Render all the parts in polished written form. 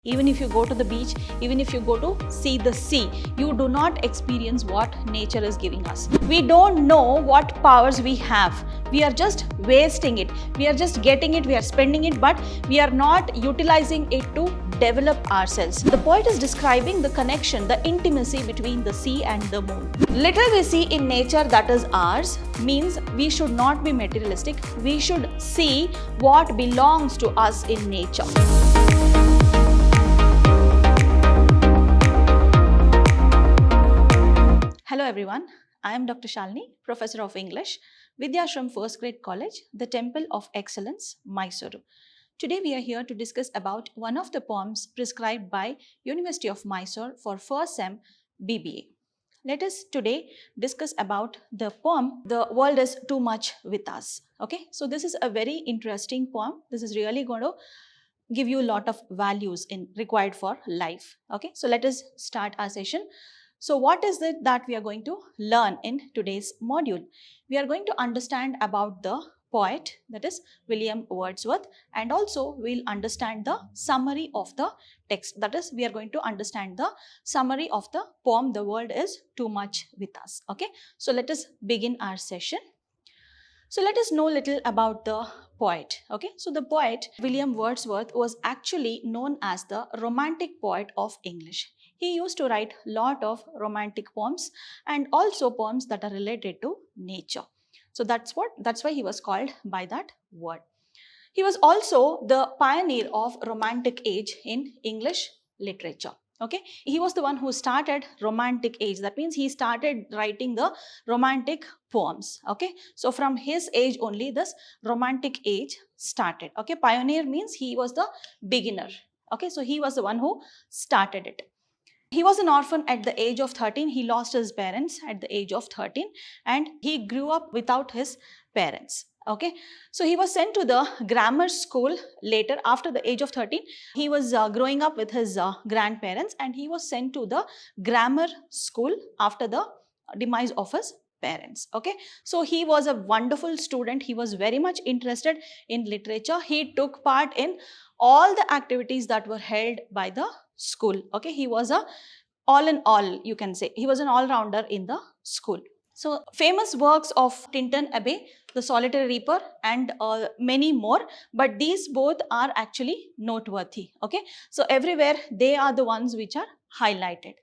Even if you go to the beach, even if you go to see the sea, you do not experience what nature is giving us. We don't know what powers we have. We are just wasting it. We are just getting it, we are spending it, but we are not utilizing it to develop ourselves. The poet is describing the connection, the intimacy between the sea and the moon. Little we see in nature that is ours means we should not be materialistic. We should see what belongs to us in nature. Hello everyone, I am Dr. Shalini, Professor of English, Vidhyaashram First Grade College, the Temple of Excellence, MYSURU. Today we are here to discuss about one of the poems prescribed by University of Mysore for first sem B.B.A. Let us today discuss about the poem, The World is Too Much With Us. Okay, so this is a very interesting poem. This is really going to give you a lot of values required for life. Okay, so let us start our session. So what is it that we are going to learn in today's module? We are going to understand about the poet, that is William Wordsworth, and also we'll understand the summary of the text. That is, we are going to understand the summary of the poem, The World is Too Much With Us. Okay, so let us begin our session. So let us know a little about the poet. Okay, so the poet William Wordsworth was actually known as the romantic poet of English. He used to write a lot of romantic poems and also poems that are related to nature. So that's why he was called by that word. He was also the pioneer of romantic age in English literature. Okay, he was the one who started romantic age. That means he started writing the romantic poems. Okay, so from his age only this romantic age started. Okay, pioneer means he was the beginner. Okay, so he was the one who started it. He was an orphan at the age of 13. He lost his parents at the age of 13 and he grew up without his parents. Okay, so he was sent to the grammar school later after the age of 13. He was growing up with his grandparents and he was sent to the grammar school after the demise of his parents. Okay, so he was a wonderful student. He was very much interested in literature. He took part in all the activities that were held by the school. Okay, he was a all in all, you can say. He was an all-rounder in the school. So famous works of Tintin Abbey, The Solitary Reaper and many more, but these both are actually noteworthy. Okay, so everywhere they are the ones which are highlighted.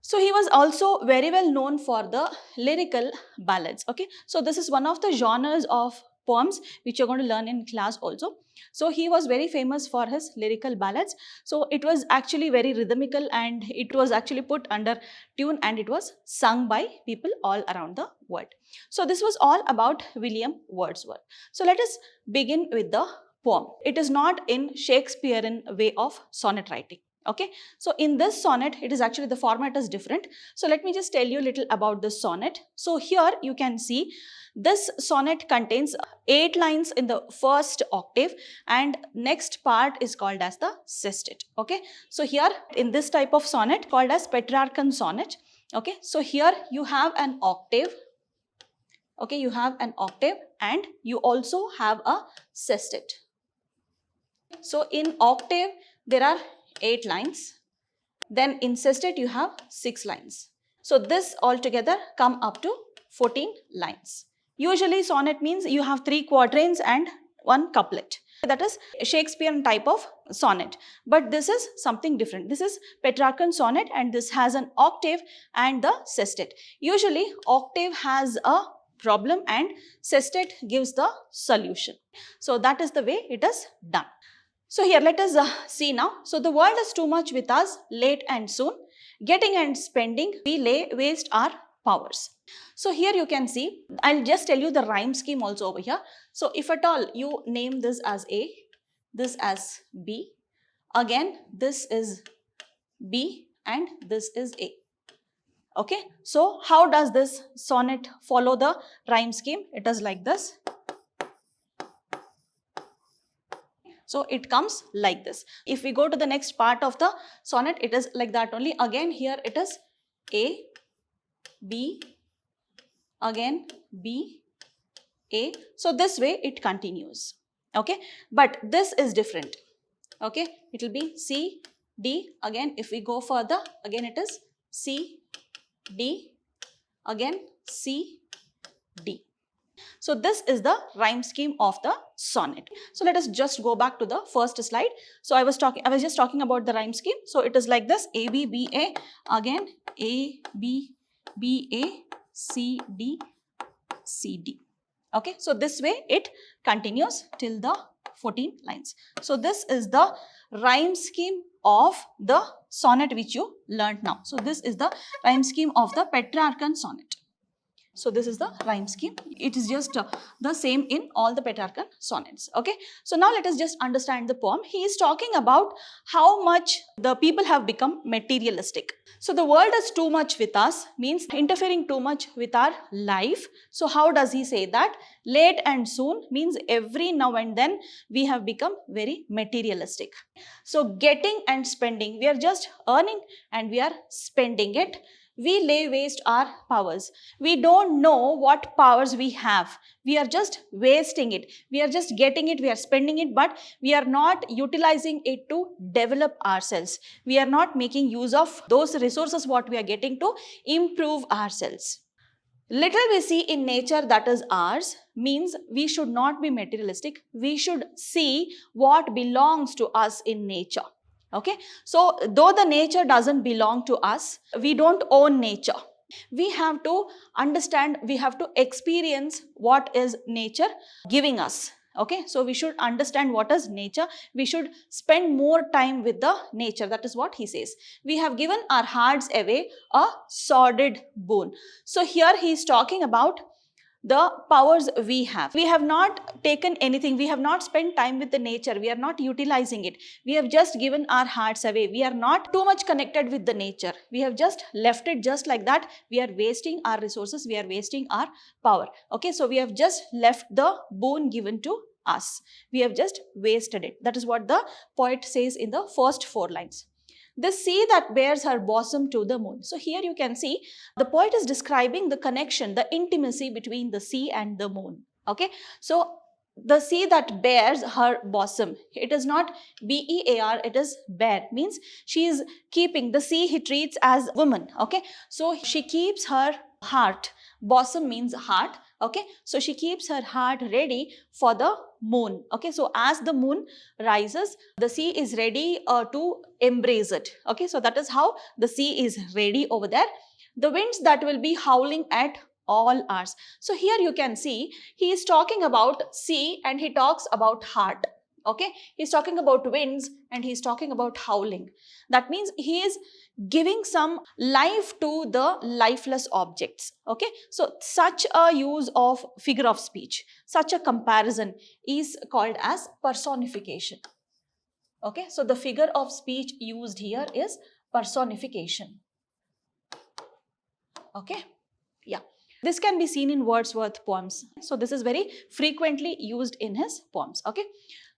So he was also very well known for the lyrical ballads. Okay, so this is one of the genres of poems which you're going to learn in class also. So he was very famous for his lyrical ballads. So it was actually very rhythmical and it was actually put under tune and it was sung by people all around the world. So this was all about William Wordsworth. So let us begin with the poem. It is not in Shakespearean way of sonnet writing. Okay, so in this sonnet, it is actually the format is different. So let me just tell you a little about this sonnet. So here you can see this sonnet contains 8 lines in the first octave and next part is called as the sestet. Okay, so here in this type of sonnet called as Petrarchan Sonnet. Okay, so here you have an octave. Okay, you have an octave and you also have a sestet. So in octave there are 8 lines, then in sestet you have 6 lines. So this altogether come up to 14 lines. Usually sonnet means you have 3 quatrains and 1 couplet. That is Shakespearean type of sonnet. But this is something different. This is Petrarchan sonnet and this has an octave and the sestet. Usually octave has a problem and sestet gives the solution. So that is the way it is done. So here let us see now. So the world is too much with us, late and soon. Getting and spending, we lay waste our powers. So here you can see, I'll just tell you the rhyme scheme also over here. So if at all you name this as A, this as B, again this is B and this is A. Okay, so how does this sonnet follow the rhyme scheme? It is like this. So it comes like this. If we go to the next part of the sonnet, it is like that only. Again here it is A, B, again B, A. So this way it continues. Okay, but this is different. Okay, it will be C, D. Again, if we go further, again it is C, D, again C, D. So this is the rhyme scheme of the sonnet. So let us just go back to the first slide. So I was just talking about the rhyme scheme. So it is like this: A, B, B, A, again A, B, B, A, C, D, C, D. Okay, so this way it continues till the 14 lines. So this is the rhyme scheme of the sonnet which you learnt now. So this is the rhyme scheme of the Petrarchan sonnet. So this is the rhyme scheme. It is just the same in all the Petrarchan sonnets. Okay. So now let us just understand the poem. He is talking about how much the people have become materialistic. So the world is too much with us means interfering too much with our life. So how does he say that? Late and soon means every now and then we have become very materialistic. So getting and spending, we are just earning and we are spending it. We lay waste our powers. We don't know what powers we have. We are just wasting it. We are just getting it. We are spending it, but we are not utilizing it to develop ourselves. We are not making use of those resources what we are getting to improve ourselves. Little we see in nature that is ours means we should not be materialistic. We should see what belongs to us in nature. Okay, so though the nature doesn't belong to us, we don't own nature. We have to understand, we have to experience what is nature giving us. Okay, so we should understand what is nature. We should spend more time with the nature. That is what he says. We have given our hearts away a sordid boon. So here he is talking about the powers we have. We have not taken anything. We have not spent time with the nature. We are not utilizing it. We have just given our hearts away. We are not too much connected with the nature. We have just left it just like that. We are wasting our resources. We are wasting our power. Okay, so we have just left the boon given to us. We have just wasted it. That is what the poet says in the first 4 lines. The sea that bears her bosom to the moon. So here you can see the poet is describing the connection, the intimacy between the sea and the moon. Okay, so the sea that bears her bosom, it is not B-E-A-R, it is bear, means she is keeping, the sea he treats as woman. Okay, so she keeps her heart, bosom means heart. Okay, so she keeps her heart ready for the moon. Okay, so as the moon rises, the sea is ready to embrace it. Okay, so that is how the sea is ready over there. The winds that will be howling at all hours. So here you can see he is talking about sea and he talks about heart. Okay, he's talking about winds and he's talking about howling. That means he is giving some life to the lifeless objects. Okay, so such a use of figure of speech, such a comparison is called as personification. Okay, so the figure of speech used here is personification. Okay, yeah. This can be seen in Wordsworth poems. So this is very frequently used in his poems. Okay,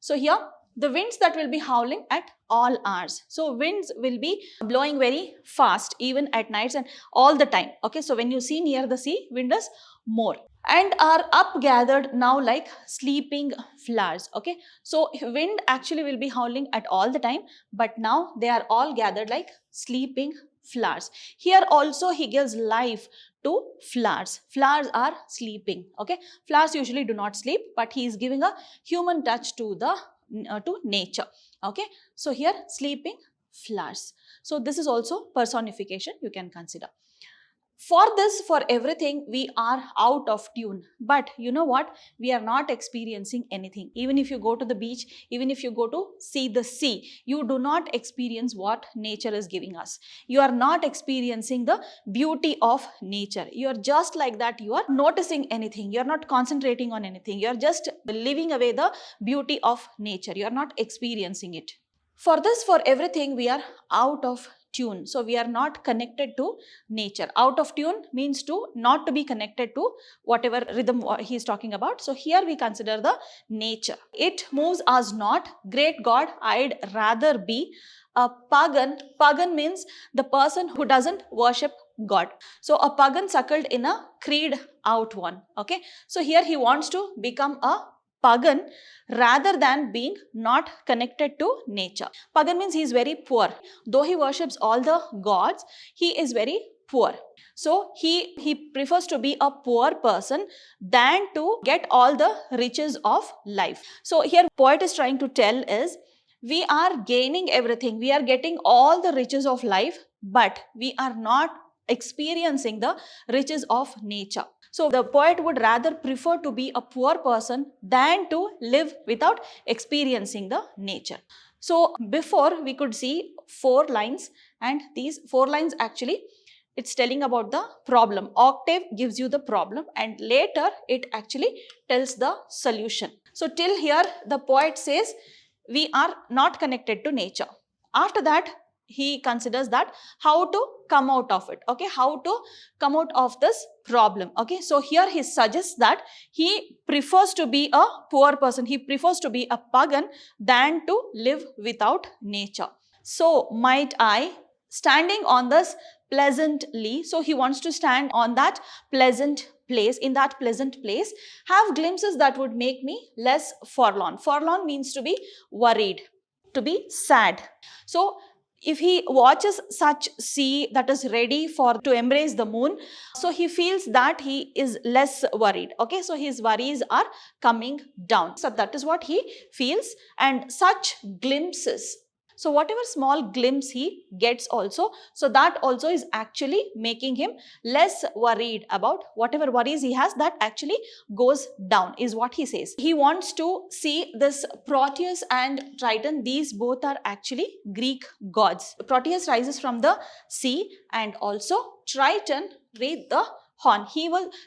so here the winds that will be howling at all hours. So winds will be blowing very fast even at nights and all the time. Okay, so when you see near the sea, wind is more. And are up gathered now like sleeping flowers. Okay, so wind actually will be howling at all the time, but now they are all gathered like sleeping flowers. Here also he gives life to flowers. Flowers are sleeping. Okay, flowers usually do not sleep, but he is giving a human touch to the to nature. Okay, so here sleeping flowers. So this is also personification you can consider. For this, for everything, we are out of tune. But you know what? We are not experiencing anything. Even if you go to the beach, even if you go to see the sea, you do not experience what nature is giving us. You are not experiencing the beauty of nature. You are just like that. You are noticing anything. You are not concentrating on anything. You are just living away the beauty of nature. You are not experiencing it. For this, for everything, we are out of tune. So we are not connected to nature. Out of tune means to not to be connected to whatever rhythm he is talking about. So here we consider the nature. It moves us not. Great God, I'd rather be a pagan. Pagan means the person who doesn't worship God. So a pagan suckled in a creed out one. Okay. So here he wants to become a pagan rather than being not connected to nature. Pagan means he is very poor. Though he worships all the gods, he is very poor. So he prefers to be a poor person than to get all the riches of life. So here poet is trying to tell is, we are gaining everything, we are getting all the riches of life, but we are not experiencing the riches of nature. So the poet would rather prefer to be a poor person than to live without experiencing the nature. So before we could see 4 lines, and these 4 lines actually it's telling about the problem. Octave gives you the problem and later it actually tells the solution. So till here the poet says we are not connected to nature. After that he considers that how to come out of it, okay, how to come out of this problem, okay. So here he suggests that he prefers to be a poor person, he prefers to be a pagan than to live without nature. So might I, standing on this pleasantly, so he wants to stand on that pleasant place, in that pleasant place, have glimpses that would make me less forlorn. Forlorn means to be worried, to be sad. So if he watches such sea that is ready to embrace the moon, so he feels that he is less worried, okay. So his worries are coming down. So that is what he feels, and such glimpses. So whatever small glimpse he gets also, so that also is actually making him less worried about whatever worries he has, that actually goes down is what he says. He wants to see this Proteus and Triton, these both are actually Greek gods. Proteus rises from the sea and also Triton with the horn.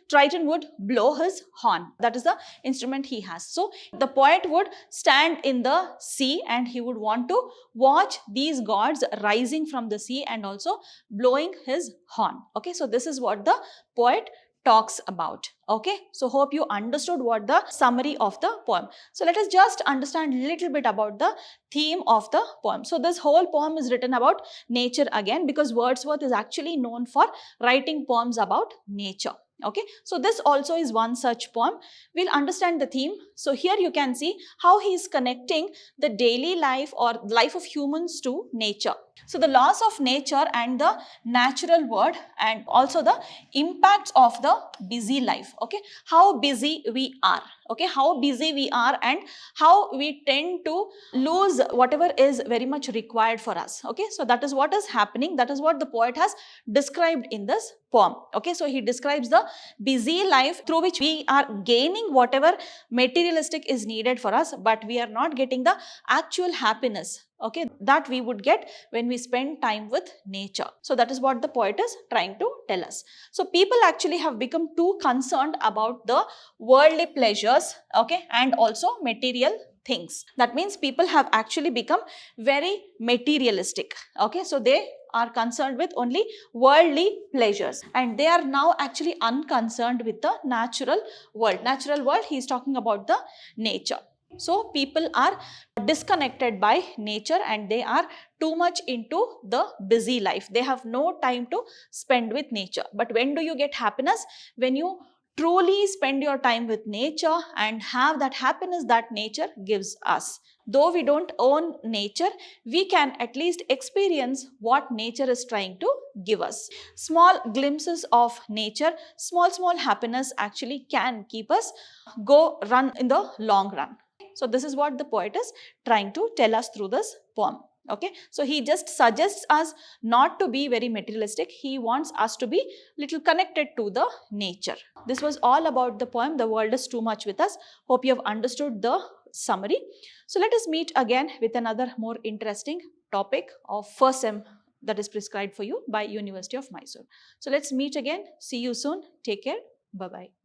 Triton would blow his horn. That is the instrument he has. So the poet would stand in the sea and he would want to watch these gods rising from the sea and also blowing his horn. Okay, so this is what the poet talks about. Okay, so hope you understood what the summary of the poem. So let us just understand a little bit about the theme of the poem. So this whole poem is written about nature again, because Wordsworth is actually known for writing poems about nature. Okay, so this also is one such poem. We'll understand the theme. So here you can see how he is connecting the daily life or life of humans to nature. So the laws of nature and the natural world, and also the impacts of the busy life. Okay, how busy we are. Okay, how busy we are and how we tend to lose whatever is very much required for us. Okay, so that is what is happening. That is what the poet has described in this poem. Okay, so he describes the busy life through which we are gaining whatever materialistic is needed for us, but we are not getting the actual happiness, okay, that we would get when we spend time with nature. So that is what the poet is trying to tell us. So people actually have become too concerned about the worldly pleasures, okay, and also material things. That means people have actually become very materialistic. Okay, so they are concerned with only worldly pleasures and they are now actually unconcerned with the natural world. Natural world, he is talking about the nature. So people are disconnected by nature and they are too much into the busy life. They have no time to spend with nature. But when do you get happiness? When you truly spend your time with nature and have that happiness that nature gives us. Though we don't own nature, we can at least experience what nature is trying to give us. Small glimpses of nature, small happiness actually can keep us run in the long run. So this is what the poet is trying to tell us through this poem. Okay, so he just suggests us not to be very materialistic. He wants us to be little connected to the nature. This was all about the poem, The World is Too Much With Us. Hope you have understood the summary. So let us meet again with another more interesting topic of first sem that is prescribed for you by University of Mysore. So let's meet again. See you soon. Take care. Bye-bye.